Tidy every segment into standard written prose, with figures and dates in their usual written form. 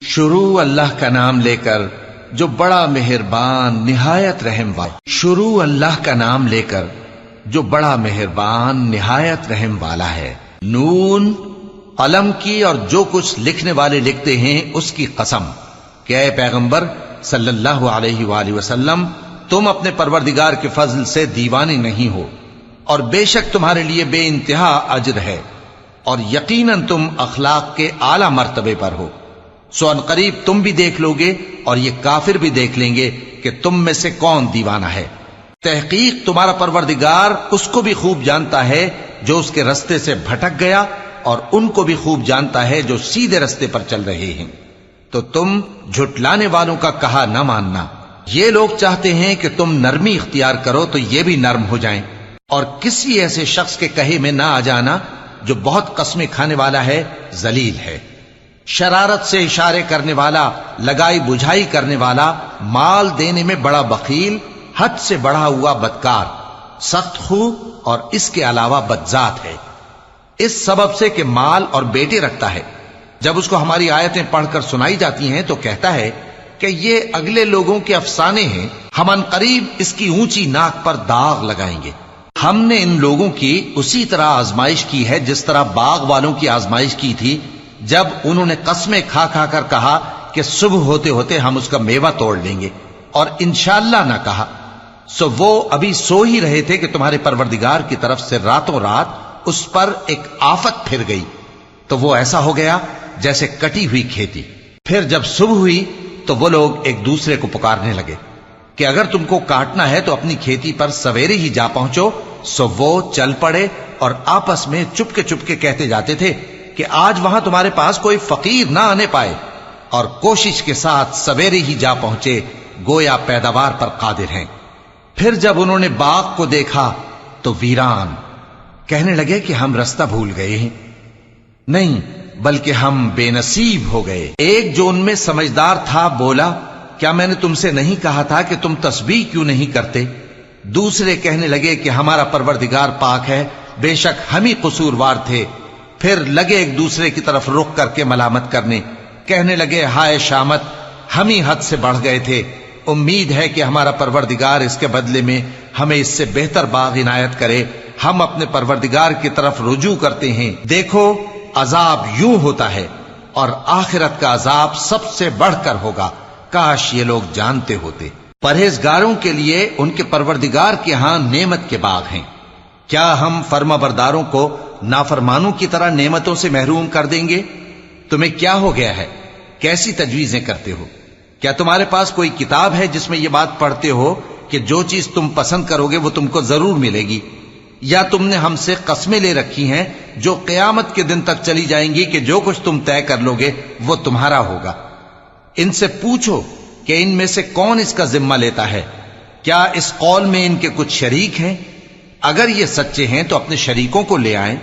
شروع اللہ کا نام لے کر جو بڑا مہربان نہایت رحم والا. شروع اللہ کا نام لے کر جو بڑا مہربان نہایت رحم والا ہے. نون، قلم کی اور جو کچھ لکھنے والے لکھتے ہیں اس کی قسم کہ اے پیغمبر صلی اللہ علیہ وآلہ وسلم تم اپنے پروردگار کے فضل سے دیوانے نہیں ہو، اور بے شک تمہارے لیے بے انتہا اجر ہے، اور یقیناً تم اخلاق کے اعلی مرتبے پر ہو. سو ان قریب تم بھی دیکھ لو گے اور یہ کافر بھی دیکھ لیں گے کہ تم میں سے کون دیوانہ ہے. تحقیق تمہارا پروردگار اس کو بھی خوب جانتا ہے جو اس کے رستے سے بھٹک گیا، اور ان کو بھی خوب جانتا ہے جو سیدھے رستے پر چل رہے ہیں. تو تم جھٹلانے والوں کا کہا نہ ماننا. یہ لوگ چاہتے ہیں کہ تم نرمی اختیار کرو تو یہ بھی نرم ہو جائیں، اور کسی ایسے شخص کے کہے میں نہ آ جانا جو بہت قسمیں کھانے والا ہے، ذلیل ہے، شرارت سے اشارے کرنے والا، لگائی بجھائی کرنے والا، مال دینے میں بڑا بخیل، حد سے بڑھا ہوا بدکار، سخت خو اور اس کے علاوہ بدذات ہے. اس سبب سے کہ مال اور بیٹے رکھتا ہے، جب اس کو ہماری آیتیں پڑھ کر سنائی جاتی ہیں تو کہتا ہے کہ یہ اگلے لوگوں کے افسانے ہیں، ہم ان قریب اس کی اونچی ناک پر داغ لگائیں گے. ہم نے ان لوگوں کی اسی طرح آزمائش کی ہے جس طرح باغ والوں کی آزمائش کی تھی جب انہوں نے قسمیں کھا کھا کر کہا کہ صبح ہوتے ہوتے ہم اس کا میوہ توڑ لیں گے، اور انشاءاللہ نہ کہا. سو وہ ابھی سو ہی رہے تھے کہ تمہارے پروردگار کی طرف سے راتوں رات اس پر ایک آفت پھر گئی، تو وہ ایسا ہو گیا جیسے کٹی ہوئی کھیتی. پھر جب صبح ہوئی تو وہ لوگ ایک دوسرے کو پکارنے لگے کہ اگر تم کو کاٹنا ہے تو اپنی کھیتی پر سویرے ہی جا پہنچو. سو وہ چل پڑے اور آپس میں چپ کے کہتے جاتے تھے کہ آج وہاں تمہارے پاس کوئی فقیر نہ آنے پائے، اور کوشش کے ساتھ سویرے ہی جا پہنچے گویا پیداوار پر قادر ہیں. پھر جب انہوں نے باغ کو دیکھا تو ویران، کہنے لگے کہ ہم رستہ بھول گئے ہیں. نہیں بلکہ ہم بے نصیب ہو گئے. ایک جو ان میں سمجھدار تھا بولا، کیا میں نے تم سے نہیں کہا تھا کہ تم تسبیح کیوں نہیں کرتے؟ دوسرے کہنے لگے کہ ہمارا پروردگار پاک ہے، بے شک ہم ہی قصوروار تھے. پھر لگے ایک دوسرے کی طرف رخ کر کے ملامت کرنے، کہنے لگے ہائے شامت، ہم ہی حد سے بڑھ گئے تھے. امید ہے کہ ہمارا پروردگار اس کے بدلے میں ہمیں اس سے بہتر باغ عنایت کرے. ہم اپنے پروردگار کی طرف رجوع کرتے ہیں. دیکھو عذاب یوں ہوتا ہے، اور آخرت کا عذاب سب سے بڑھ کر ہوگا. کاش یہ لوگ جانتے ہوتے. پرہیزگاروں کے لیے ان کے پروردگار کے ہاں نعمت کے باغ ہیں. کیا ہم فرما برداروں کو نافرمانوں کی طرح نعمتوں سے محروم کر دیں گے؟ تمہیں کیا ہو گیا ہے؟ کیسی تجویزیں کرتے ہو؟ کیا تمہارے پاس کوئی کتاب ہے جس میں یہ بات پڑھتے ہو کہ جو چیز تم پسند کرو گے وہ تم کو ضرور ملے گی؟ یا تم نے ہم سے قسمیں لے رکھی ہیں جو قیامت کے دن تک چلی جائیں گی کہ جو کچھ تم طے کر لو گے وہ تمہارا ہوگا؟ ان سے پوچھو کہ ان میں سے کون اس کا ذمہ لیتا ہے؟ کیا اس قول میں ان کے کچھ شریک ہیں؟ اگر یہ سچے ہیں تو اپنے شریکوں کو لے آئیں.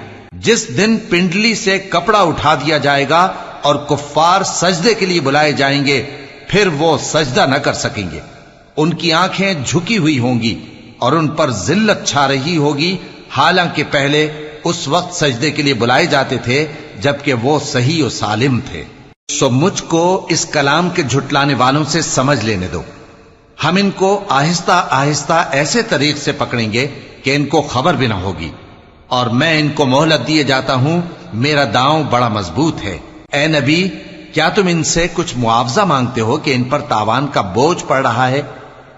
جس دن پنڈلی سے کپڑا اٹھا دیا جائے گا اور کفار سجدے کے لیے بلائے جائیں گے، پھر وہ سجدہ نہ کر سکیں گے. ان کی آنکھیں جھکی ہوئی ہوں گی اور ان پر ذلت چھا رہی ہوگی، حالانکہ پہلے اس وقت سجدے کے لیے بلائے جاتے تھے جبکہ وہ صحیح و سالم تھے. سو مجھ کو اس کلام کے جھٹلانے والوں سے سمجھ لینے دو. ہم ان کو آہستہ آہستہ ایسے طریق سے پکڑیں گے کہ ان کو خبر بھی نہ ہوگی، اور میں ان کو مہلت دیے جاتا ہوں. میرا داؤں بڑا مضبوط ہے. اے نبی، کیا تم ان سے کچھ معاوضہ مانگتے ہو کہ ان پر تاوان کا بوجھ پڑ رہا ہے،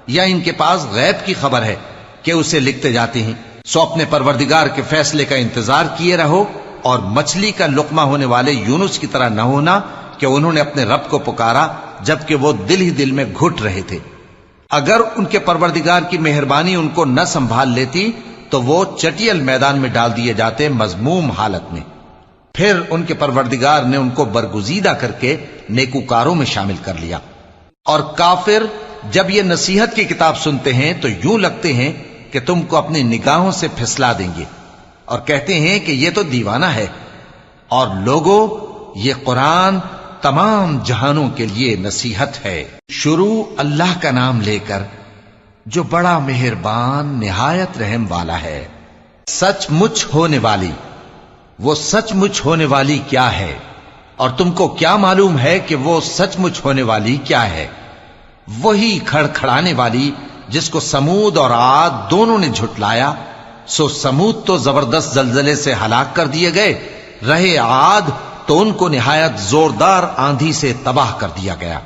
یا ان کے پاس غیب کی خبر ہے کہ اسے لکھتے جاتے ہیں؟ سو اپنے پروردگار کے فیصلے کا انتظار کیے رہو، اور مچھلی کا لقمہ ہونے والے یونس کی طرح نہ ہونا کہ انہوں نے اپنے رب کو پکارا جبکہ وہ دل ہی دل میں گھٹ رہے تھے. اگر ان کے پروردگار کی مہربانی ان کو نہ سنبھال لیتی تو وہ چٹیل میدان میں ڈال دیے جاتے مذموم حالت میں. پھر ان کے پروردگار نے ان کو برگزیدہ کر کے نیکوکاروں میں شامل کر لیا. اور کافر جب یہ نصیحت کی کتاب سنتے ہیں تو یوں لگتے ہیں کہ تم کو اپنی نگاہوں سے پھسلا دیں گے، اور کہتے ہیں کہ یہ تو دیوانہ ہے. اور لوگوں، یہ قرآن تمام جہانوں کے لیے نصیحت ہے. شروع اللہ کا نام لے کر جو بڑا مہربان نہایت رحم والا ہے. سچ مچ ہونے والی، وہ سچ مچ ہونے والی کیا ہے؟ اور تم کو کیا معلوم ہے کہ وہ سچ مچ ہونے والی کیا ہے؟ وہی کھڑکھڑانے والی جس کو سمود اور عاد دونوں نے جھٹلایا. سو سمود تو زبردست زلزلے سے ہلاک کر دیے گئے، رہے عاد تو ان کو نہایت زوردار آندھی سے تباہ کر دیا گیا.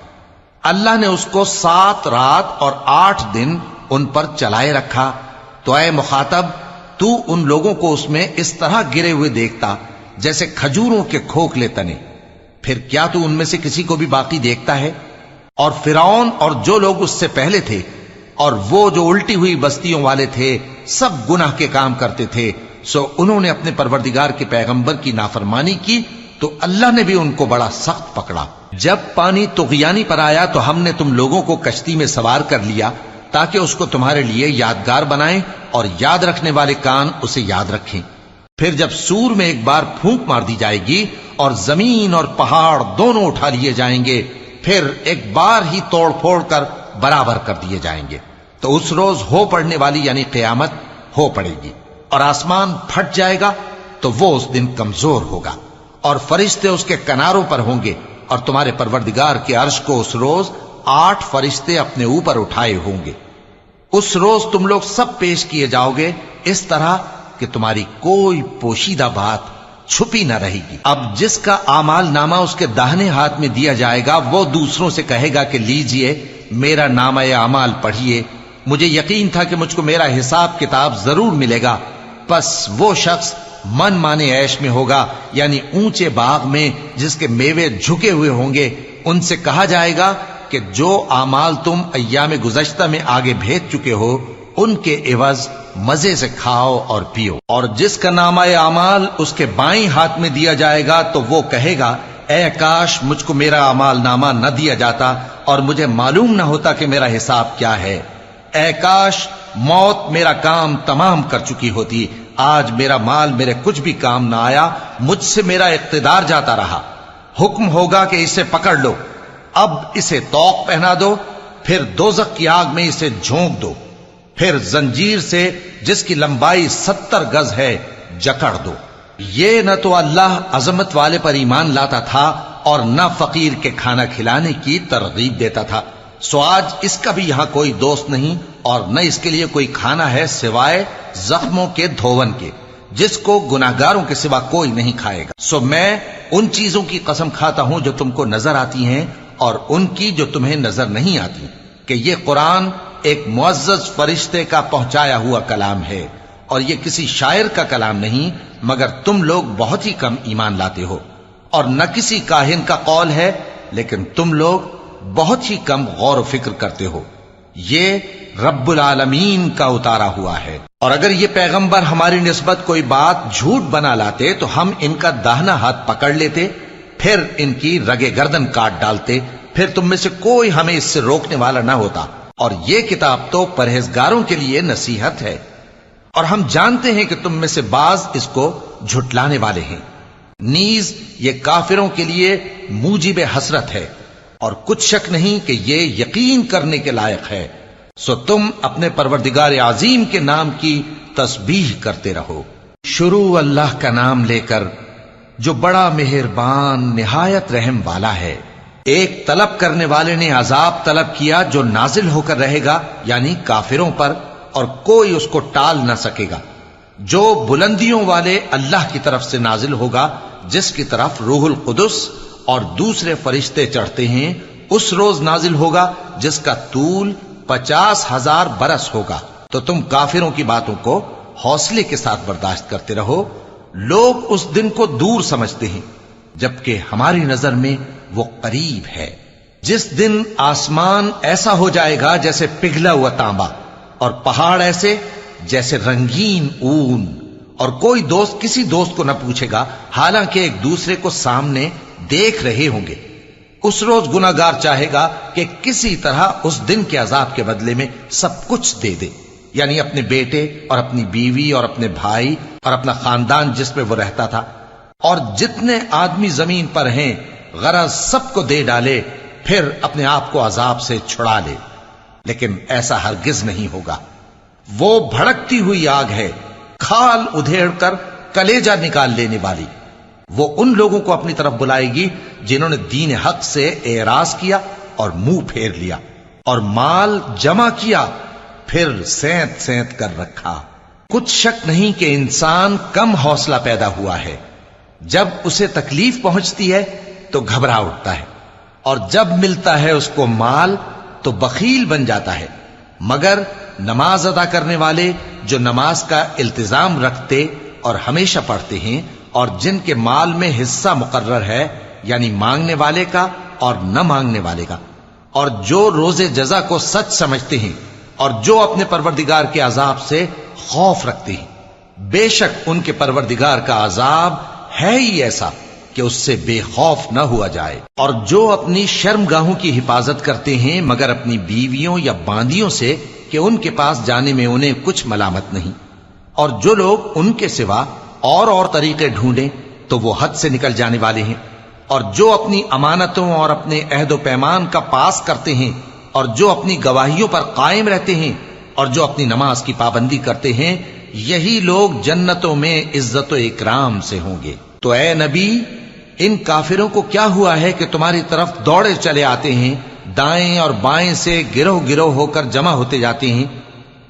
اللہ نے اس کو 7 رات اور 8 دن ان پر چلائے رکھا. تو اے مخاطب، تو ان لوگوں کو اس میں اس طرح گرے ہوئے دیکھتا جیسے کھجوروں کے کھوکھلے تنے. پھر کیا تو ان میں سے کسی کو بھی باقی دیکھتا ہے؟ اور فرعون اور جو لوگ اس سے پہلے تھے اور وہ جو الٹی ہوئی بستیوں والے تھے سب گناہ کے کام کرتے تھے. سو انہوں نے اپنے پروردگار کے پیغمبر کی نافرمانی کی تو اللہ نے بھی ان کو بڑا سخت پکڑا. جب پانی طغیانی پر آیا تو ہم نے تم لوگوں کو کشتی میں سوار کر لیا تاکہ اس کو تمہارے لیے یادگار بنائیں اور یاد رکھنے والے کان اسے یاد رکھیں. پھر جب سور میں ایک بار پھونک مار دی جائے گی اور زمین اور پہاڑ دونوں اٹھا لیے جائیں گے، پھر ایک بار ہی توڑ پھوڑ کر برابر کر دیے جائیں گے، تو اس روز ہو پڑنے والی یعنی قیامت ہو پڑے گی. اور آسمان پھٹ جائے گا تو وہ اس دن کمزور ہوگا اور فرشتے اس کے کناروں پر ہوں گے، اور تمہارے پروردگار کے عرش کو اس روز 8 فرشتے اپنے اوپر اٹھائے ہوں گے. اس روز تم لوگ سب پیش کیے جاؤ گے اس طرح کہ تمہاری کوئی پوشیدہ بات چھپی نہ رہے گی. اب جس کا اعمال نامہ اس کے داہنے ہاتھ میں دیا جائے گا وہ دوسروں سے کہے گا کہ لیجئے میرا نامہ اعمال پڑھیے، مجھے یقین تھا کہ مجھ کو میرا حساب کتاب ضرور ملے گا. پس وہ شخص من مانے عیش میں ہوگا، یعنی اونچے باغ میں جس کے میوے جھکے ہوئے ہوں گے. ان سے کہا جائے گا کہ جو اعمال تم ایام گزشتہ میں آگے بھیج چکے ہو ان کے عوض مزے سے کھاؤ اور پیو. اور جس کا نامہ اعمال اس کے بائیں ہاتھ میں دیا جائے گا تو وہ کہے گا اے کاش مجھ کو میرا اعمال نامہ نہ دیا جاتا اور مجھے معلوم نہ ہوتا کہ میرا حساب کیا ہے. اے کاش موت میرا کام تمام کر چکی ہوتی، آج میرا مال میرے کچھ بھی کام نہ آیا، مجھ سے میرا اقتدار جاتا رہا. حکم ہوگا کہ اسے پکڑ لو، اب اسے طوق پہنا دو، پھر دوزخ کی آگ میں اسے جھونک دو، پھر زنجیر سے جس کی لمبائی 70 گز ہے جکڑ دو. یہ نہ تو اللہ عظمت والے پر ایمان لاتا تھا اور نہ فقیر کے کھانا کھلانے کی ترغیب دیتا تھا. سو آج اس کا بھی یہاں کوئی دوست نہیں اور نہ اس کے لیے کوئی کھانا ہے سوائے زخموں کے دھون کے، جس کو گناہگاروں کے سوا کوئی نہیں کھائے گا. سو میں ان چیزوں کی قسم کھاتا ہوں جو تم کو نظر آتی ہیں اور ان کی جو تمہیں نظر نہیں آتی، کہ یہ قرآن ایک معزز فرشتے کا پہنچایا ہوا کلام ہے اور یہ کسی شاعر کا کلام نہیں، مگر تم لوگ بہت ہی کم ایمان لاتے ہو. اور نہ کسی کاہن کا قول ہے، لیکن تم لوگ بہت ہی کم غور و فکر کرتے ہو. یہ رب العالمین کا اتارا ہوا ہے. اور اگر یہ پیغمبر ہماری نسبت کوئی بات جھوٹ بنا لاتے تو ہم ان کا داہنا ہاتھ پکڑ لیتے، پھر ان کی رگے گردن کاٹ ڈالتے، پھر تم میں سے کوئی ہمیں اس سے روکنے والا نہ ہوتا. اور یہ کتاب تو پرہیزگاروں کے لیے نصیحت ہے، اور ہم جانتے ہیں کہ تم میں سے بعض اس کو جھٹلانے والے ہیں. نیز یہ کافروں کے لیے موجب حسرت ہے، اور کچھ شک نہیں کہ یہ یقین کرنے کے لائق ہے. سو تم اپنے پروردگار عظیم کے نام کی تسبیح کرتے رہو. شروع اللہ کا نام لے کر جو بڑا مہربان نہایت رحم والا ہے. ایک طلب کرنے والے نے عذاب طلب کیا جو نازل ہو کر رہے گا، یعنی کافروں پر، اور کوئی اس کو ٹال نہ سکے گا. جو بلندیوں والے اللہ کی طرف سے نازل ہوگا، جس کی طرف روح القدس اور دوسرے فرشتے چڑھتے ہیں، اس روز نازل ہوگا جس کا طول 50,000 برس ہوگا. تو تم کافروں کی باتوں کو حوصلے کے ساتھ برداشت کرتے رہو. لوگ اس دن کو دور سمجھتے ہیں جبکہ ہماری نظر میں وہ قریب ہے. جس دن آسمان ایسا ہو جائے گا جیسے پگھلا ہوا تانبا، اور پہاڑ ایسے جیسے رنگین اون، اور کوئی دوست کسی دوست کو نہ پوچھے گا حالانکہ ایک دوسرے کو سامنے دیکھ رہے ہوں گے. اس روز گناہگار چاہے گا کہ کسی طرح اس دن کے عذاب کے بدلے میں سب کچھ دے دے، یعنی اپنے بیٹے اور اپنی بیوی اور اپنے بھائی اور اپنا خاندان جس میں وہ رہتا تھا، اور جتنے آدمی زمین پر ہیں غرض سب کو دے ڈالے، پھر اپنے آپ کو عذاب سے چھڑا لے. لیکن ایسا ہرگز نہیں ہوگا. وہ بھڑکتی ہوئی آگ ہے، کھال ادھیڑ کر کلیجہ نکال لینے والی. وہ ان لوگوں کو اپنی طرف بلائے گی جنہوں نے دین حق سے اعراض کیا اور منہ پھیر لیا اور مال جمع کیا پھر سینت سینت کر رکھا۔ کچھ شک نہیں کہ انسان کم حوصلہ پیدا ہوا ہے، جب اسے تکلیف پہنچتی ہے تو گھبرا اٹھتا ہے، اور جب ملتا ہے اس کو مال تو بخیل بن جاتا ہے، مگر نماز ادا کرنے والے جو نماز کا التزام رکھتے اور ہمیشہ پڑھتے ہیں اور جن کے مال میں حصہ مقرر ہے، یعنی مانگنے والے کا اور نہ مانگنے والے کا، اور جو روز جزا کو سچ سمجھتے ہیں اور جو اپنے پروردگار کے عذاب سے خوف رکھتے ہیں، بے شک ان کے پروردگار کا عذاب ہے ہی ایسا کہ اس سے بے خوف نہ ہوا جائے۔ اور جو اپنی شرمگاہوں کی حفاظت کرتے ہیں مگر اپنی بیویوں یا باندیوں سے کہ ان کے پاس جانے میں انہیں کچھ ملامت نہیں، اور جو لوگ ان کے سوا اور طریقے ڈھونڈیں تو وہ حد سے نکل جانے والے ہیں، اور جو اپنی امانتوں اور اپنے عہد و پیمان کا پاس کرتے ہیں اور جو اپنی گواہیوں پر قائم رہتے ہیں اور جو اپنی نماز کی پابندی کرتے ہیں، یہی لوگ جنتوں میں عزت و اکرام سے ہوں گے۔ تو اے نبی، ان کافروں کو کیا ہوا ہے کہ تمہاری طرف دوڑے چلے آتے ہیں، دائیں اور بائیں سے گروہ گروہ ہو کر جمع ہوتے جاتے ہیں؟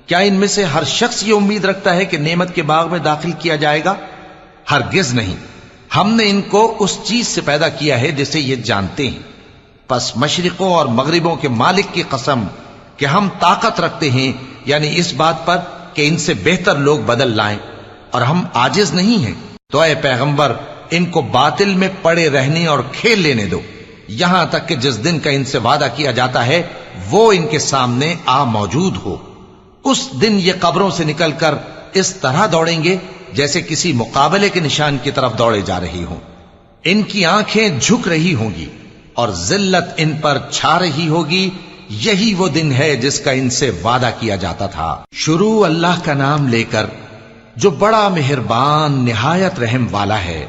کیا ان میں سے ہر شخص یہ امید رکھتا ہے کہ نعمت کے باغ میں داخل کیا جائے گا؟ ہرگز نہیں، ہم نے ان کو اس چیز سے پیدا کیا ہے جسے یہ جانتے ہیں۔ پس مشرقوں اور مغربوں کے مالک کی قسم کہ ہم طاقت رکھتے ہیں، یعنی اس بات پر کہ ان سے بہتر لوگ بدل لائیں، اور ہم عاجز نہیں ہیں۔ تو اے پیغمبر، ان کو باطل میں پڑے رہنے اور کھیل لینے دو، یہاں تک کہ جس دن کا ان سے وعدہ کیا جاتا ہے وہ ان کے سامنے آ موجود ہو۔ اس دن یہ قبروں سے نکل کر اس طرح دوڑیں گے جیسے کسی مقابلے کے نشان کی طرف دوڑے جا رہی ہوں۔ ان کی آنکھیں جھک رہی ہوں گی اور ذلت ان پر چھا رہی ہوگی، یہی وہ دن ہے جس کا ان سے وعدہ کیا جاتا تھا۔ شروع اللہ کا نام لے کر جو بڑا مہربان نہایت رحم والا ہے۔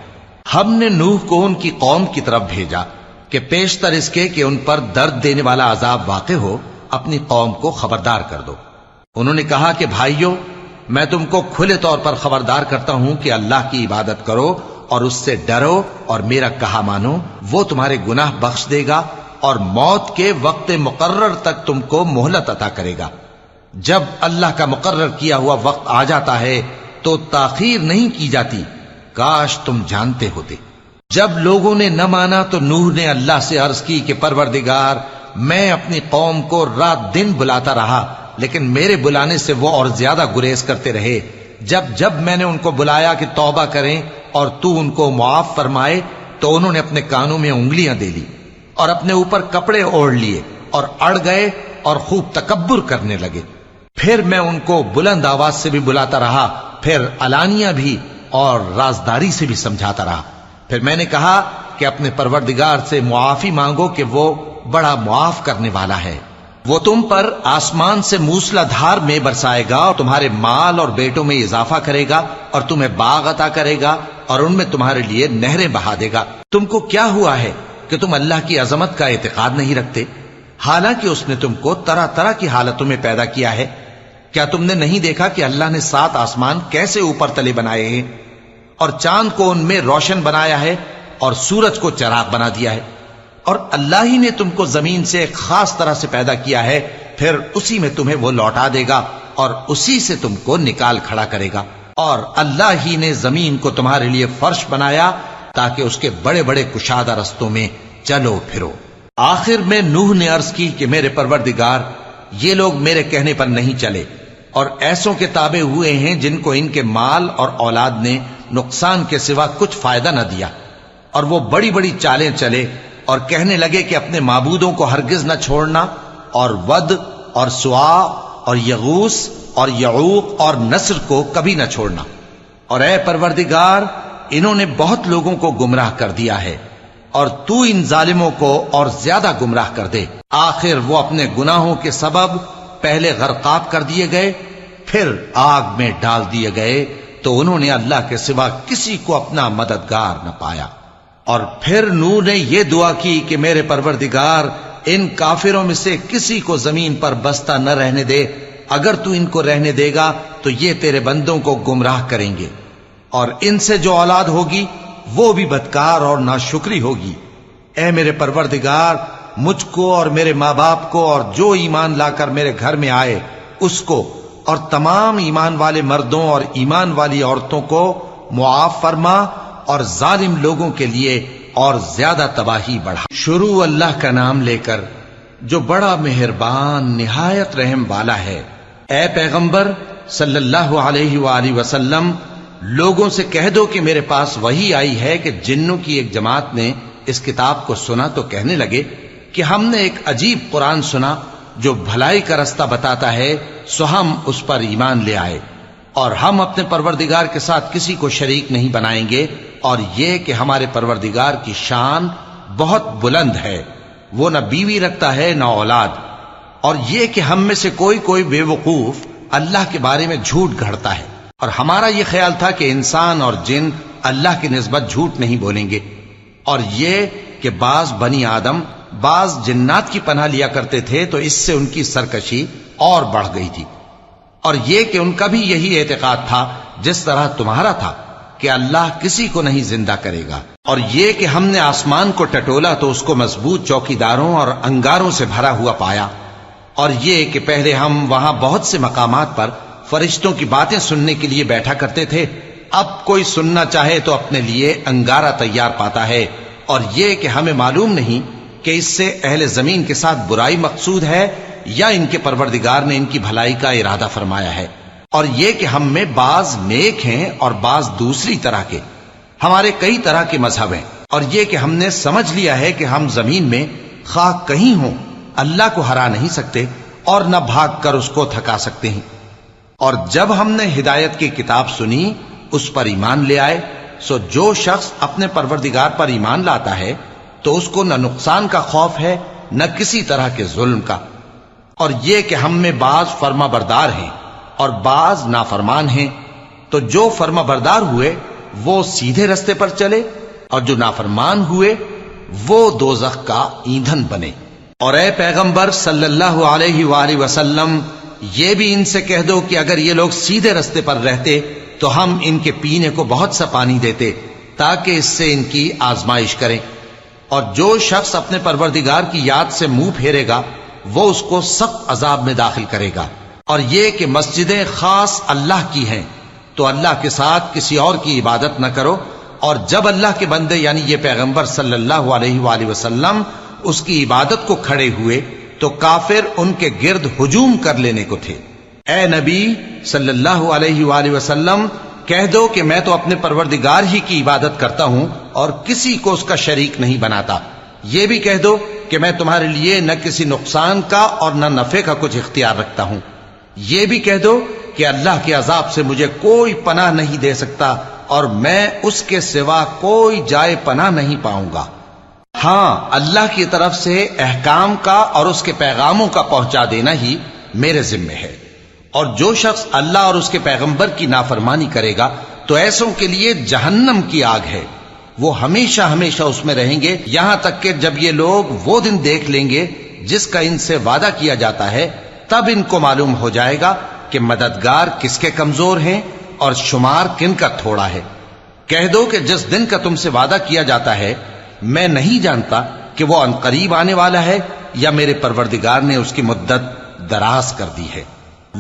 ہم نے نوح کو ان کی قوم کی طرف بھیجا کہ پیشتر اس کے کہ ان پر درد دینے والا عذاب واقع ہو، اپنی قوم کو خبردار کر دو۔ انہوں نے کہا کہ بھائیو، میں تم کو کھلے طور پر خبردار کرتا ہوں کہ اللہ کی عبادت کرو اور اس سے ڈرو اور میرا کہا مانو، وہ تمہارے گناہ بخش دے گا اور موت کے وقت مقرر تک تم کو مہلت عطا کرے گا۔ جب اللہ کا مقرر کیا ہوا وقت آ جاتا ہے تو تاخیر نہیں کی جاتی، کاش تم جانتے ہوتے۔ جب لوگوں نے نہ مانا تو نوح نے اللہ سے عرض کی کہ پروردگار، میں اپنی قوم کو رات دن بلاتا رہا لیکن میرے بلانے سے وہ اور زیادہ گریز کرتے رہے۔ جب میں نے ان کو بلایا کہ توبہ کریں اور تو ان کو معاف فرمائے تو انہوں نے اپنے کانوں میں انگلیاں دے لی اور اپنے اوپر کپڑے اوڑھ لیے اور اڑ گئے اور خوب تکبر کرنے لگے۔ پھر میں ان کو بلند آواز سے بھی بلاتا رہا، پھر علانیہ بھی اور رازداری سے بھی سمجھاتا رہا۔ پھر میں نے کہا کہ اپنے پروردگار سے معافی مانگو کہ وہ بڑا معاف کرنے والا ہے۔ وہ تم پر آسمان سے موسلا دھار میں برسائے گا اور تمہارے مال اور بیٹوں میں اضافہ کرے گا اور تمہیں باغ عطا کرے گا اور ان میں تمہارے لیے نہریں بہا دے گا۔ تم کو کیا ہوا ہے کہ تم اللہ کی عظمت کا اعتقاد نہیں رکھتے، حالانکہ اس نے تم کو طرح طرح کی حالتوں میں پیدا کیا ہے؟ کیا تم نے نہیں دیکھا کہ اللہ نے 7 آسمان کیسے اوپر تلے بنائے ہیں اور چاند کو ان میں روشن بنایا ہے اور سورج کو چراغ بنا دیا ہے؟ اور اللہ ہی نے تم کو زمین سے ایک خاص طرح سے پیدا کیا ہے، پھر اسی میں تمہیں وہ لوٹا دے گا اور اسی سے تم کو نکال کھڑا کرے گا۔ اور اللہ ہی نے زمین کو تمہارے لیے فرش بنایا تاکہ اس کے بڑے بڑے کشادہ رستوں میں چلو پھرو۔ آخر میں نوح نے عرض کی کہ میرے پروردگار، یہ لوگ میرے کہنے پر نہیں چلے اور ایسوں کے تابع ہوئے ہیں جن کو ان کے مال اور اولاد نے نقصان کے سوا کچھ فائدہ نہ دیا، اور وہ بڑی بڑی چالیں چلے اور کہنے لگے کہ اپنے معبودوں کو ہرگز نہ چھوڑنا، اور ود اور سوا اور یغوس اور یعوق اور نصر کو کبھی نہ چھوڑنا۔ اور اے پروردگار، انہوں نے بہت لوگوں کو گمراہ کر دیا ہے، اور تو ان ظالموں کو اور زیادہ گمراہ کر دے۔ آخر وہ اپنے گناہوں کے سبب پہلے غرقاب کر دیے گئے، پھر آگ میں ڈال دیے گئے، تو انہوں نے اللہ کے سوا کسی کو اپنا مددگار نہ پایا۔ اور پھر نوح نے یہ دعا کی کہ میرے پروردگار، ان کافروں میں سے کسی کو زمین پر بستہ نہ رہنے دے، اگر تو ان کو رہنے دے گا تو یہ تیرے بندوں کو گمراہ کریں گے، اور ان سے جو اولاد ہوگی وہ بھی بدکار اور ناشکری ہوگی۔ اے میرے پروردگار، مجھ کو اور میرے ماں باپ کو اور جو ایمان لا کر میرے گھر میں آئے اس کو اور تمام ایمان والے مردوں اور ایمان والی عورتوں کو معاف فرما اور ظالم لوگوں کے لیے اور زیادہ تباہی بڑھا۔ شروع اللہ کا نام لے کر جو بڑا مہربان نہایت رحم والا ہے۔ اے پیغمبر صلی اللہ علیہ وآلہ وسلم، لوگوں سے کہہ دو کہ میرے پاس وحی آئی ہے کہ جنوں کی ایک جماعت نے اس کتاب کو سنا تو کہنے لگے کہ ہم نے ایک عجیب قرآن سنا جو بھلائی کا رستہ بتاتا ہے، سو ہم اس پر ایمان لے آئے اور ہم اپنے پروردگار کے ساتھ کسی کو شریک نہیں بنائیں گے، اور یہ کہ ہمارے پروردگار کی شان بہت بلند ہے، وہ نہ بیوی رکھتا ہے نہ اولاد، اور یہ کہ ہم میں سے کوئی بے وقوف اللہ کے بارے میں جھوٹ گھڑتا ہے، اور ہمارا یہ خیال تھا کہ انسان اور جن اللہ کی نسبت جھوٹ نہیں بولیں گے، اور یہ کہ بعض بنی آدم بعض جنات کی پناہ لیا کرتے تھے تو اس سے ان کی سرکشی اور بڑھ گئی تھی، اور یہ کہ ان کا بھی یہی اعتقاد تھا جس طرح تمہارا تھا کہ اللہ کسی کو نہیں زندہ کرے گا، اور یہ کہ ہم نے آسمان کو ٹٹولا تو اس کو مضبوط چوکیداروں اور انگاروں سے بھرا ہوا پایا، اور یہ کہ پہلے ہم وہاں بہت سے مقامات پر فرشتوں کی باتیں سننے کے لیے بیٹھا کرتے تھے، اب کوئی سننا چاہے تو اپنے لیے انگارہ تیار پاتا ہے، اور یہ کہ ہمیں معلوم نہیں کہ اس سے اہل زمین کے ساتھ برائی مقصود ہے یا ان کے پروردگار نے ان کی بھلائی کا ارادہ فرمایا ہے، اور یہ کہ ہم میں بعض نیک ہیں اور بعض دوسری طرح کے، ہمارے کئی طرح کے مذہب ہیں، اور یہ کہ ہم نے سمجھ لیا ہے کہ ہم زمین میں خواہ کہیں ہوں اللہ کو ہرا نہیں سکتے اور نہ بھاگ کر اس کو تھکا سکتے ہیں، اور جب ہم نے ہدایت کی کتاب سنی اس پر ایمان لے آئے، سو جو شخص اپنے پروردگار پر ایمان لاتا ہے تو اس کو نہ نقصان کا خوف ہے نہ کسی طرح کے ظلم کا، اور یہ کہ ہم میں بعض فرما بردار ہیں اور بعض نافرمان ہیں، تو جو فرما بردار ہوئے وہ سیدھے رستے پر چلے اور جو نافرمان ہوئے وہ دوزخ کا ایندھن بنے۔ اور اے پیغمبر صلی اللہ علیہ وآلہ وسلم، یہ بھی ان سے کہہ دو کہ اگر یہ لوگ سیدھے رستے پر رہتے تو ہم ان کے پینے کو بہت سا پانی دیتے تاکہ اس سے ان کی آزمائش کریں، اور جو شخص اپنے پروردگار کی یاد سے منہ پھیرے گا وہ اس کو سخت عذاب میں داخل کرے گا، اور یہ کہ مسجدیں خاص اللہ کی ہیں تو اللہ کے ساتھ کسی اور کی عبادت نہ کرو، اور جب اللہ کے بندے یعنی یہ پیغمبر صلی اللہ علیہ وآلہ وسلم اس کی عبادت کو کھڑے ہوئے تو کافر ان کے گرد ہجوم کر لینے کو تھے۔ اے نبی صلی اللہ علیہ وآلہ وسلم، کہہ دو کہ میں تو اپنے پروردگار ہی کی عبادت کرتا ہوں اور کسی کو اس کا شریک نہیں بناتا، یہ بھی کہہ دو کہ میں تمہارے لیے نہ کسی نقصان کا اور نہ نفع کا کچھ اختیار رکھتا ہوں، یہ بھی کہہ دو کہ اللہ کے عذاب سے مجھے کوئی پناہ نہیں دے سکتا اور میں اس کے سوا کوئی جائے پناہ نہیں پاؤں گا، ہاں اللہ کی طرف سے احکام کا اور اس کے پیغاموں کا پہنچا دینا ہی میرے ذمہ ہے، اور جو شخص اللہ اور اس کے پیغمبر کی نافرمانی کرے گا تو ایسوں کے لیے جہنم کی آگ ہے، وہ ہمیشہ ہمیشہ اس میں رہیں گے، یہاں تک کہ جب یہ لوگ وہ دن دیکھ لیں گے جس کا ان سے وعدہ کیا جاتا ہے، تب ان کو معلوم ہو جائے گا کہ مددگار کس کے کمزور ہیں اور شمار کن کا تھوڑا ہے۔ کہہ دو کہ جس دن کا تم سے وعدہ کیا جاتا ہے میں نہیں جانتا کہ وہ عنقریب آنے والا ہے یا میرے پروردگار نے اس کی مدت دراز کر دی ہے،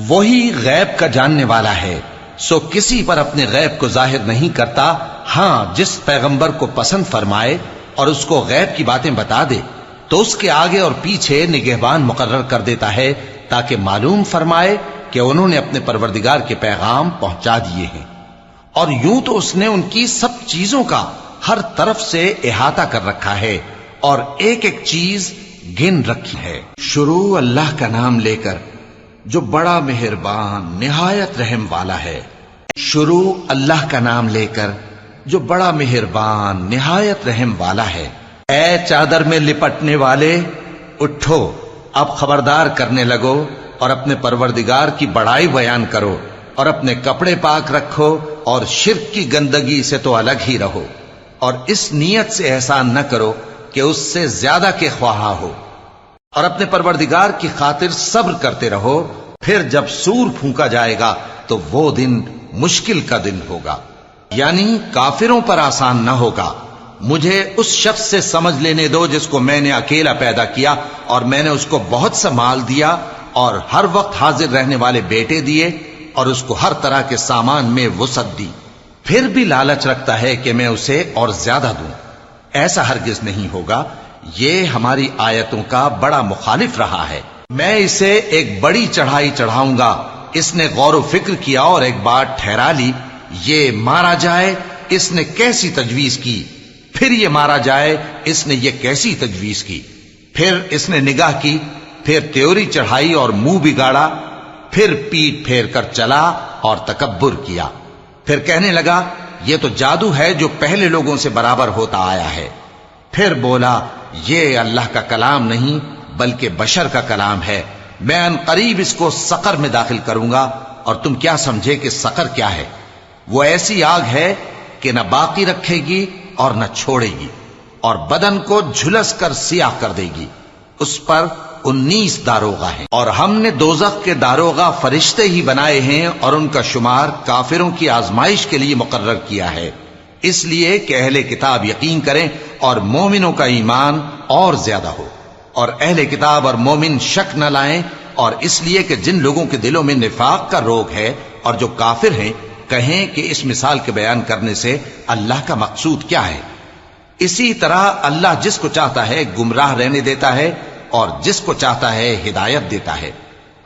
وہی غیب کا جاننے والا ہے، سو کسی پر اپنے غیب کو ظاہر نہیں کرتا، ہاں جس پیغمبر کو پسند فرمائے اور اس کو غیب کی باتیں بتا دے تو اس کے آگے اور پیچھے نگہبان مقرر کر دیتا ہے تاکہ معلوم فرمائے کہ انہوں نے اپنے پروردگار کے پیغام پہنچا دیے ہیں، اور یوں تو اس نے ان کی سب چیزوں کا ہر طرف سے احاطہ کر رکھا ہے اور ایک ایک چیز گن رکھی ہے۔ شروع اللہ کا نام لے کر جو بڑا مہربان نہایت رحم والا ہے، شروع اللہ کا نام لے کر جو بڑا مہربان نہایت رحم والا ہے۔ اے چادر میں لپٹنے والے، اٹھو، اب خبردار کرنے لگو اور اپنے پروردگار کی بڑائی بیان کرو، اور اپنے کپڑے پاک رکھو اور شرک کی گندگی سے تو الگ ہی رہو، اور اس نیت سے احسان نہ کرو کہ اس سے زیادہ کے خواہاں ہو، اور اپنے پروردگار کی خاطر صبر کرتے رہو، پھر جب سور پھونکا جائے گا تو وہ دن مشکل کا دن ہوگا۔ یعنی کافروں پر آسان نہ ہوگا. مجھے اس شخص سے سمجھ لینے دو جس کو میں نے اکیلا پیدا کیا اور میں نے اس کو بہت سا مال دیا اور ہر وقت حاضر رہنے والے بیٹے دیے اور اس کو ہر طرح کے سامان میں وسعت دی، پھر بھی لالچ رکھتا ہے کہ میں اسے اور زیادہ دوں. ایسا ہرگز نہیں ہوگا. یہ ہماری آیتوں کا بڑا مخالف رہا ہے. میں اسے ایک بڑی چڑھائی چڑھاؤں گا. اس نے غور و فکر کیا اور ایک بات ٹھہرا لی، یہ مارا جائے، اس نے کیسی تجویز کی، پھر یہ مارا جائے، اس نے یہ کیسی تجویز کی. پھر اس نے نگاہ کی، پھر تیوری چڑھائی اور منہ بگاڑا، پھر پیٹ پھیر کر چلا اور تکبر کیا. پھر کہنے لگا یہ تو جادو ہے جو پہلے لوگوں سے برابر ہوتا آیا ہے. پھر بولا یہ اللہ کا کلام نہیں بلکہ بشر کا کلام ہے. میں ان قریب اس کو سقر میں داخل کروں گا. اور تم کیا سمجھے کہ سقر کیا ہے؟ وہ ایسی آگ ہے کہ نہ باقی رکھے گی اور نہ چھوڑے گی، اور بدن کو جھلس کر سیاہ کر دے گی. اس پر 19 داروغہ ہیں، اور ہم نے دوزخ کے داروغہ فرشتے ہی بنائے ہیں اور ان کا شمار کافروں کی آزمائش کے لیے مقرر کیا ہے، اس لیے کہ اہل کتاب یقین کریں اور مومنوں کا ایمان اور زیادہ ہو، اور اہل کتاب اور مومن شک نہ لائیں. اور اس لیے کہ جن لوگوں کے دلوں میں نفاق کا روگ ہے اور جو کافر ہیں کہیں کہ اس مثال کے بیان کرنے سے اللہ کا مقصود کیا ہے. اسی طرح اللہ جس کو چاہتا ہے گمراہ رہنے دیتا ہے اور جس کو چاہتا ہے ہدایت دیتا ہے.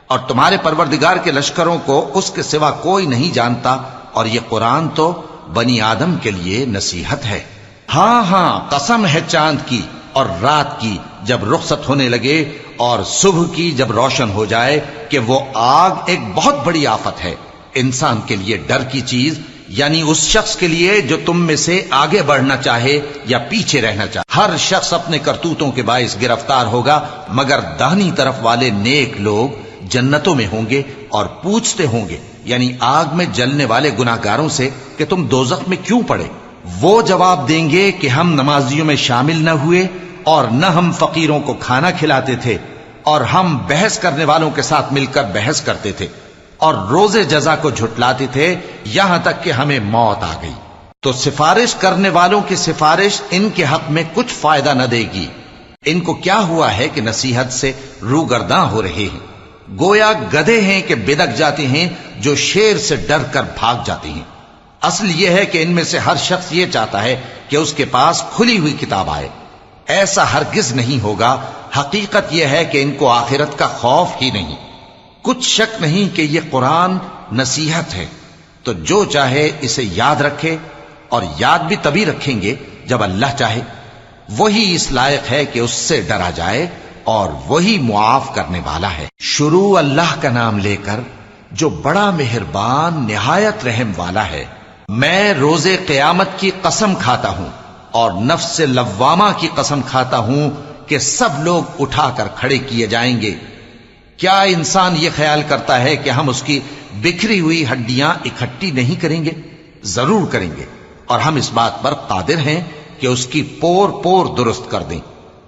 اور تمہارے پروردگار کے لشکروں کو اس کے سوا کوئی نہیں جانتا، اور یہ قرآن تو بنی آدم کے لیے نصیحت ہے. ہاں قسم ہے چاند کی اور رات کی جب رخصت ہونے لگے اور صبح کی جب روشن ہو جائے کہ وہ آگ ایک بہت بڑی آفت ہے انسان کے لیے ڈر کی چیز، یعنی اس شخص کے لیے جو تم میں سے آگے بڑھنا چاہے یا پیچھے رہنا چاہے. ہر شخص اپنے کرتوتوں کے باعث گرفتار ہوگا، مگر داہنی طرف والے نیک لوگ جنتوں میں ہوں گے اور پوچھتے ہوں گے، یعنی آگ میں جلنے والے گناہگاروں سے کہ تم دوزخ میں کیوں پڑے. وہ جواب دیں گے کہ ہم نمازیوں میں شامل نہ ہوئے اور نہ ہم فقیروں کو کھانا کھلاتے تھے، اور ہم بحث کرنے والوں کے ساتھ مل کر بحث کرتے تھے اور روز جزا کو جھٹلاتے تھے یہاں تک کہ ہمیں موت آ گئی. تو سفارش کرنے والوں کی سفارش ان کے حق میں کچھ فائدہ نہ دے گی. ان کو کیا ہوا ہے کہ نصیحت سے روگرداں ہو رہے ہیں، گویا گدھے ہیں کہ بدک جاتے ہیں جو شیر سے ڈر کر بھاگ جاتے ہیں. اصل یہ ہے کہ ان میں سے ہر شخص یہ چاہتا ہے کہ اس کے پاس کھلی ہوئی کتاب آئے. ایسا ہرگز نہیں ہوگا. حقیقت یہ ہے کہ ان کو آخرت کا خوف ہی نہیں. کچھ شک نہیں کہ یہ قرآن نصیحت ہے، تو جو چاہے اسے یاد رکھے، اور یاد بھی تبھی رکھیں گے جب اللہ چاہے. وہی اس لائق ہے کہ اس سے ڈرا جائے اور وہی معاف کرنے والا ہے. شروع اللہ کا نام لے کر جو بڑا مہربان نہایت رحم والا ہے. میں روز قیامت کی قسم کھاتا ہوں اور نفس لوامہ کی قسم کھاتا ہوں کہ سب لوگ اٹھا کر کھڑے کیے جائیں گے. کیا انسان یہ خیال کرتا ہے کہ ہم اس کی بکھری ہوئی ہڈیاں اکٹھی نہیں کریں گے؟ ضرور کریں گے، اور ہم اس بات پر قادر ہیں کہ اس کی پور پور درست کر دیں.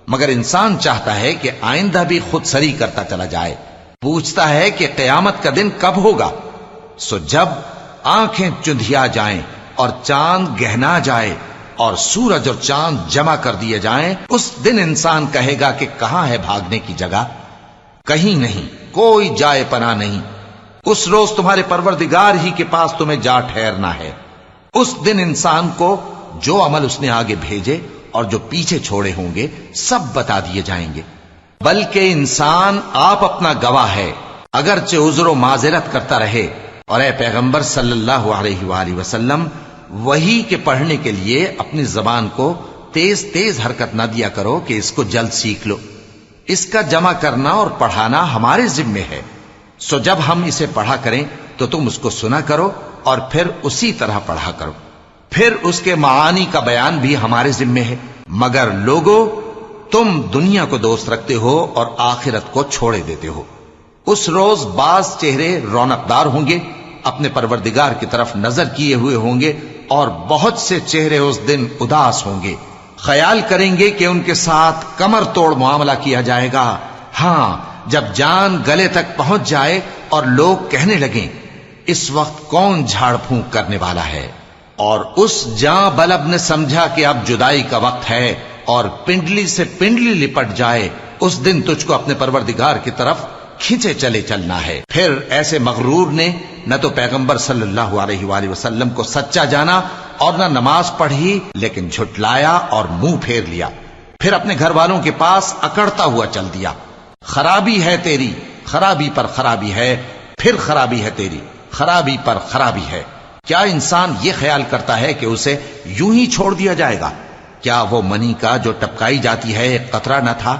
مگر انسان چاہتا ہے کہ آئندہ بھی خود سری کرتا چلا جائے. پوچھتا ہے کہ قیامت کا دن کب ہوگا؟ سو جب آنکھیں چندھیا جائیں اور چاند گہنا جائے اور سورج اور چاند جمع کر دیے جائیں، اس دن انسان کہے گا کہ کہاں ہے بھاگنے کی جگہ؟ کہیں نہیں، کوئی جائے پناہ نہیں. اس روز تمہارے پروردگار ہی کے پاس تمہیں جا ٹھہرنا ہے. اس دن انسان کو جو عمل اس نے آگے بھیجے اور جو پیچھے چھوڑے ہوں گے سب بتا دیے جائیں گے. بلکہ انسان آپ اپنا گواہ ہے، اگرچہ عذر و معذرت کرتا رہے. اور اے پیغمبر صلی اللہ علیہ وآلہ وسلم، وحی کے پڑھنے کے لیے اپنی زبان کو تیز تیز حرکت نہ دیا کرو کہ اس کو جلد سیکھ لو. اس کا جمع کرنا اور پڑھانا ہمارے ذمے ہے. سو جب ہم اسے پڑھا کریں تو تم اس کو سنا کرو اور پھر اسی طرح پڑھا کرو. پھر اس کے معانی کا بیان بھی ہمارے ذمے ہے. مگر لوگو، تم دنیا کو دوست رکھتے ہو اور آخرت کو چھوڑے دیتے ہو. اس روز بعض چہرے رونقدار ہوں گے، اپنے پروردگار کی طرف نظر کیے ہوئے ہوں گے، اور بہت سے چہرے اس دن اداس ہوں گے. خیال کریں گے کہ ان کے ساتھ کمر توڑ معاملہ کیا جائے گا. ہاں، جب جان گلے تک پہنچ جائے اور لوگ کہنے لگیں اس وقت کون جھاڑ پھونک کرنے والا ہے، اور اس جاں بلب نے سمجھا کہ اب جدائی کا وقت ہے اور پنڈلی سے پنڈلی لپٹ جائے، اس دن تجھ کو اپنے پروردگار کی طرف کھینچے چلے چلنا ہے۔ پھر ایسے مغرور نے نہ تو پیغمبر صلی اللہ علیہ وآلہ وسلم کو سچا جانا اور نہ نماز پڑھی، لیکن جھٹلایا اور منہ پھیر لیا، پھر اپنے گھر والوں کے پاس اکڑتا ہوا چل دیا۔ خرابی ہے تیری، خرابی پر خرابی ہے، پھر خرابی ہے تیری، خرابی پر خرابی ہے۔ کیا انسان یہ خیال کرتا ہے کہ اسے یوں ہی چھوڑ دیا جائے گا؟ کیا وہ منی کا جو ٹپکائی جاتی ہے ایک قطرہ نہ تھا،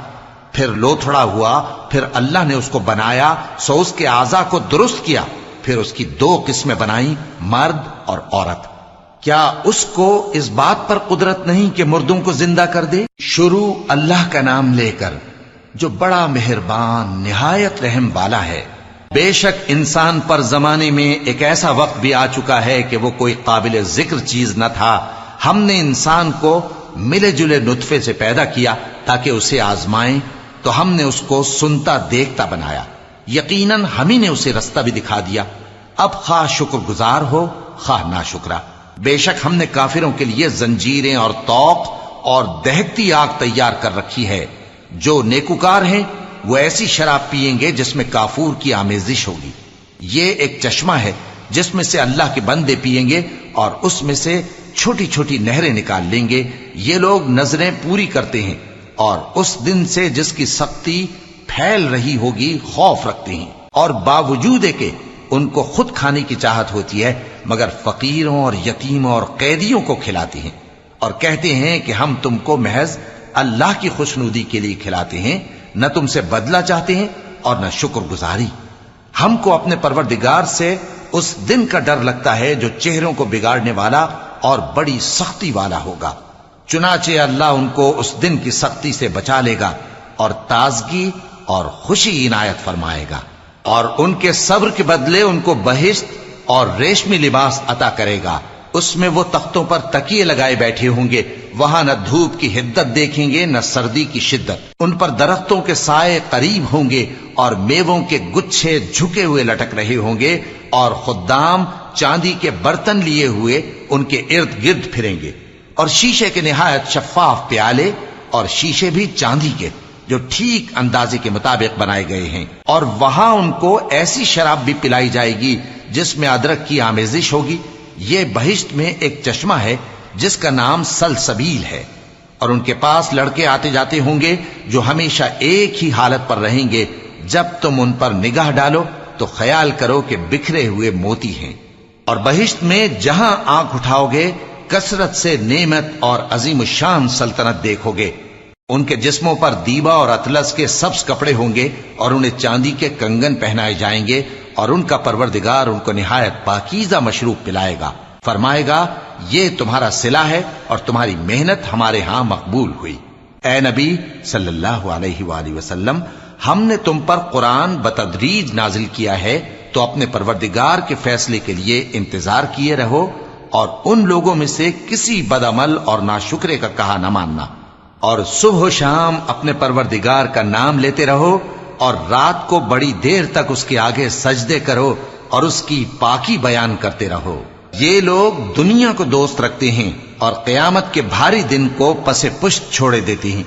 پھر لوتھڑا ہوا، پھر اللہ نے اس کو بنایا، سو اس کے اعضاء کو درست کیا، پھر اس کی دو قسمیں بنائیں، مرد اور عورت۔ کیا اس کو اس بات پر قدرت نہیں کہ مردوں کو زندہ کر دے؟ شروع اللہ کا نام لے کر جو بڑا مہربان نہایت رحم والا ہے۔ بے شک انسان پر زمانے میں ایک ایسا وقت بھی آ چکا ہے کہ وہ کوئی قابل ذکر چیز نہ تھا۔ ہم نے انسان کو ملے جلے نطفے سے پیدا کیا تاکہ اسے آزمائیں، تو ہم نے اس کو سنتا دیکھتا بنایا، یقیناً ہم ہی نے اسے رستہ بھی دکھا دیا۔ اب خواہ شکر گزار ہو خواہ ناشکرا۔ بے شک ہم نے کافروں کے لیے زنجیریں اور طوق اور دہکتی آگ تیار کر رکھی ہے۔ جو نیکوکار ہیں وہ ایسی شراب پیئیں گے جس میں کافور کی آمیزش ہوگی۔ یہ ایک چشمہ ہے جس میں سے اللہ کے بندے پیئیں گے اور اس میں سے چھوٹی چھوٹی نہریں نکال لیں گے۔ یہ لوگ نظریں پوری کرتے ہیں اور اس دن سے جس کی سختی پھیل رہی ہوگی خوف رکھتے ہیں، اور باوجود کہ ان کو خود کھانے کی چاہت ہوتی ہے مگر فقیروں اور یتیموں اور قیدیوں کو کھلاتے ہیں، اور کہتے ہیں کہ ہم تم کو محض اللہ کی خوشنودی کے لیے کھلاتے ہیں، نہ تم سے بدلہ چاہتے ہیں اور نہ شکر گزاری۔ ہم کو اپنے پروردگار سے اس دن کا ڈر لگتا ہے جو چہروں کو بگاڑنے والا اور بڑی سختی والا ہوگا۔ چنانچہ اللہ ان کو اس دن کی سختی سے بچا لے گا اور تازگی اور خوشی عنایت فرمائے گا، اور ان کے صبر کے بدلے ان کو بہشت اور ریشمی لباس عطا کرے گا۔ اس میں وہ تختوں پر تکیے لگائے بیٹھے ہوں گے، وہاں نہ دھوپ کی حدت دیکھیں گے نہ سردی کی شدت۔ ان پر درختوں کے سائے قریب ہوں گے اور میووں کے گچھے جھکے ہوئے لٹک رہے ہوں گے، اور خدام چاندی کے برتن لیے ہوئے ان کے ارد گرد پھریں گے، اور شیشے کے نہایت شفاف پیالے، اور شیشے بھی چاندی کے جو ٹھیک اندازے کے مطابق بنائے گئے ہیں۔ اور وہاں ان کو ایسی شراب بھی پلائی جائے گی جس میں ادرک کی آمیزش ہوگی۔ یہ بہشت میں ایک چشمہ ہے جس کا نام سلسبیل ہے، اور ان کے پاس لڑکے آتے جاتے ہوں گے جو ہمیشہ ایک ہی حالت پر رہیں گے۔ جب تم ان پر نگاہ ڈالو تو خیال کرو کہ بکھرے ہوئے موتی ہیں۔ اور بہشت میں جہاں آنکھ اٹھاؤ گے کثرت سے نعمت اور عظیم الشان سلطنت دیکھو گے۔ ان کے جسموں پر دیبا اور اطلس کے سبز کپڑے ہوں گے، اور انہیں چاندی کے کنگن پہنائے جائیں گے، اور ان کا پروردگار ان کو نہایت پاکیزہ مشروب پلائے گا، فرمائے گا یہ تمہارا صلہ ہے اور تمہاری محنت ہمارے ہاں مقبول ہوئی۔ اے نبی صلی اللہ علیہ وآلہ وسلم، ہم نے تم پر قرآن بتدریج نازل کیا ہے، تو اپنے پروردگار کے فیصلے کے لیے انتظار کیے رہو، اور ان لوگوں میں سے کسی بدعمل اور ناشکرے کا کہا نہ ماننا، اور صبح و شام اپنے پروردگار کا نام لیتے رہو، اور رات کو بڑی دیر تک اس کے آگے سجدے کرو اور اس کی پاکی بیان کرتے رہو۔ یہ لوگ دنیا کو دوست رکھتے ہیں اور قیامت کے بھاری دن کو پس پشت چھوڑے دیتے ہیں۔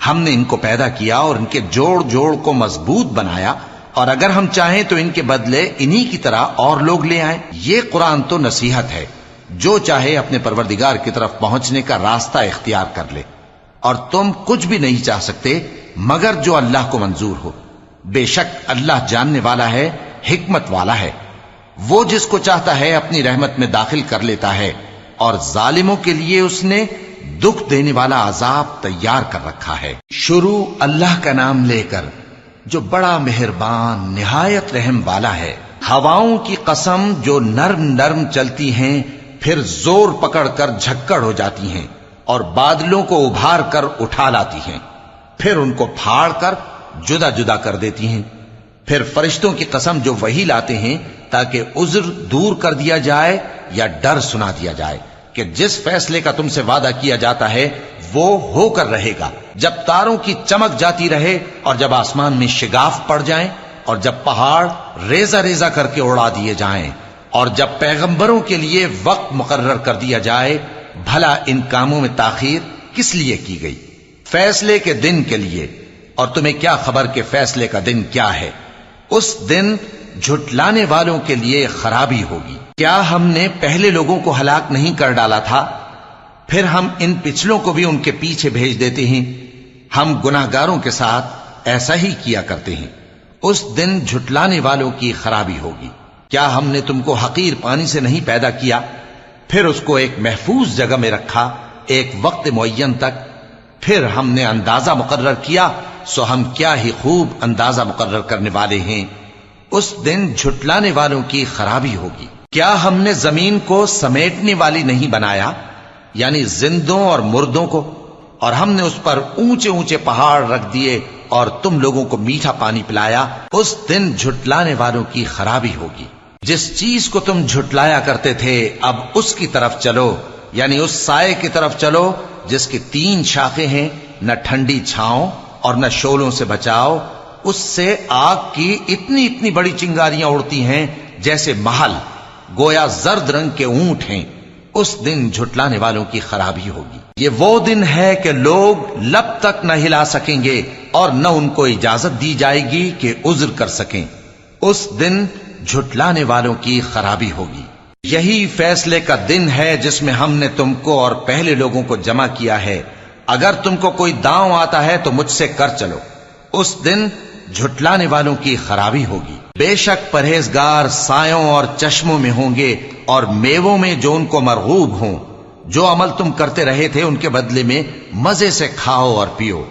ہم نے ان کو پیدا کیا اور ان کے جوڑ جوڑ کو مضبوط بنایا، اور اگر ہم چاہیں تو ان کے بدلے انہی کی طرح اور لوگ لے آئیں۔ یہ قرآن تو نصیحت ہے، جو چاہے اپنے پروردگار کی طرف پہنچنے کا راستہ اختیار کر لے، اور تم کچھ بھی نہیں چاہ سکتے مگر جو اللہ کو منظور ہو۔ بے شک اللہ جاننے والا ہے، حکمت والا ہے۔ وہ جس کو چاہتا ہے اپنی رحمت میں داخل کر لیتا ہے، اور ظالموں کے لیے اس نے دکھ دینے والا عذاب تیار کر رکھا ہے۔ شروع اللہ کا نام لے کر جو بڑا مہربان نہایت رحم والا ہے۔ ہواؤں کی قسم جو نرم نرم چلتی ہیں پھر زور پکڑ کر جھکڑ ہو جاتی ہیں، اور بادلوں کو ابھار کر اٹھا لاتی ہیں، پھر ان کو پھاڑ کر جدا جدا کر دیتی ہیں۔ پھر فرشتوں کی قسم جو وحی لاتے ہیں تاکہ عذر دور کر دیا جائے یا ڈر سنا دیا جائے کہ جس فیصلے کا تم سے وعدہ کیا جاتا ہے وہ ہو کر رہے گا، جب تاروں کی چمک جاتی رہے، اور جب آسمان میں شگاف پڑ جائیں، اور جب پہاڑ ریزہ ریزہ کر کے اڑا دیے جائیں، اور جب پیغمبروں کے لیے وقت مقرر کر دیا جائے، بھلا ان کاموں میں تاخیر کس لیے کی گئی؟ فیصلے کے دن کے لیے، اور تمہیں کیا خبر کہ فیصلے کا دن کیا ہے؟ اس دن جھٹلانے والوں کے لیے خرابی ہوگی۔ کیا ہم نے پہلے لوگوں کو ہلاک نہیں کر ڈالا تھا؟ پھر ہم ان پچھلوں کو بھی ان کے پیچھے بھیج دیتے ہیں۔ ہم گناہگاروں کے ساتھ ایسا ہی کیا کرتے ہیں۔ اس دن جھٹلانے والوں کی خرابی ہوگی۔ کیا ہم نے تم کو حقیر پانی سے نہیں پیدا کیا، پھر اس کو ایک محفوظ جگہ میں رکھا ایک وقت معین تک؟ پھر ہم نے اندازہ مقرر کیا، سو ہم کیا ہی خوب اندازہ مقرر کرنے والے ہیں۔ اس دن جھٹلانے والوں کی خرابی ہوگی۔ کیا ہم نے زمین کو سمیٹنے والی نہیں بنایا، یعنی زندوں اور مردوں کو؟ اور ہم نے اس پر اونچے اونچے پہاڑ رکھ دیے اور تم لوگوں کو میٹھا پانی پلایا۔ اس دن جھٹلانے والوں کی خرابی ہوگی۔ جس چیز کو تم جھٹلایا کرتے تھے، اب اس کی طرف چلو، یعنی اس سائے کی طرف چلو جس کی 3 شاخیں ہیں، نہ ٹھنڈی چھاؤں اور نہ شعلوں سے بچاؤ۔ اس سے آگ کی اتنی اتنی بڑی چنگاریاں اڑتی ہیں جیسے محل، گویا زرد رنگ کے اونٹ ہیں۔ اس دن جھٹلانے والوں کی خرابی ہوگی۔ یہ وہ دن ہے کہ لوگ لب تک نہ ہلا سکیں گے اور نہ ان کو اجازت دی جائے گی کہ عذر کر سکیں۔ اس دن جھٹلانے والوں کی خرابی ہوگی۔ یہی فیصلے کا دن ہے جس میں ہم نے تم کو اور پہلے لوگوں کو جمع کیا ہے۔ اگر تم کو کوئی داؤں آتا ہے تو مجھ سے کر چلو۔ اس دن جھٹلانے والوں کی خرابی ہوگی۔ بے شک پرہیزگار سایوں اور چشموں میں ہوں گے اور میووں میں جو ان کو مرغوب ہوں۔ جو عمل تم کرتے رہے تھے ان کے بدلے میں مزے سے کھاؤ اور پیو۔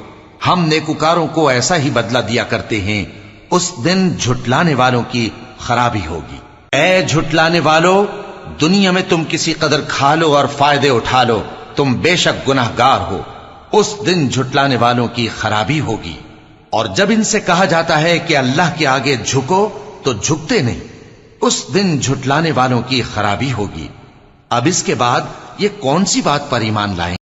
ہم نیکوکاروں کو ایسا ہی بدلہ دیا کرتے ہیں۔ اس دن جھٹلانے والوں کی خرابی ہوگی۔ اے جھٹلانے والو، دنیا میں تم کسی قدر کھا لو اور فائدے اٹھا لو، تم بے شک گناہگار ہو۔ اس دن جھٹلانے والوں کی خرابی ہوگی۔ اور جب ان سے کہا جاتا ہے کہ اللہ کے آگے جھکو تو جھکتے نہیں۔ اس دن جھٹلانے والوں کی خرابی ہوگی۔ اب اس کے بعد یہ کون سی بات پر ایمان لائیں؟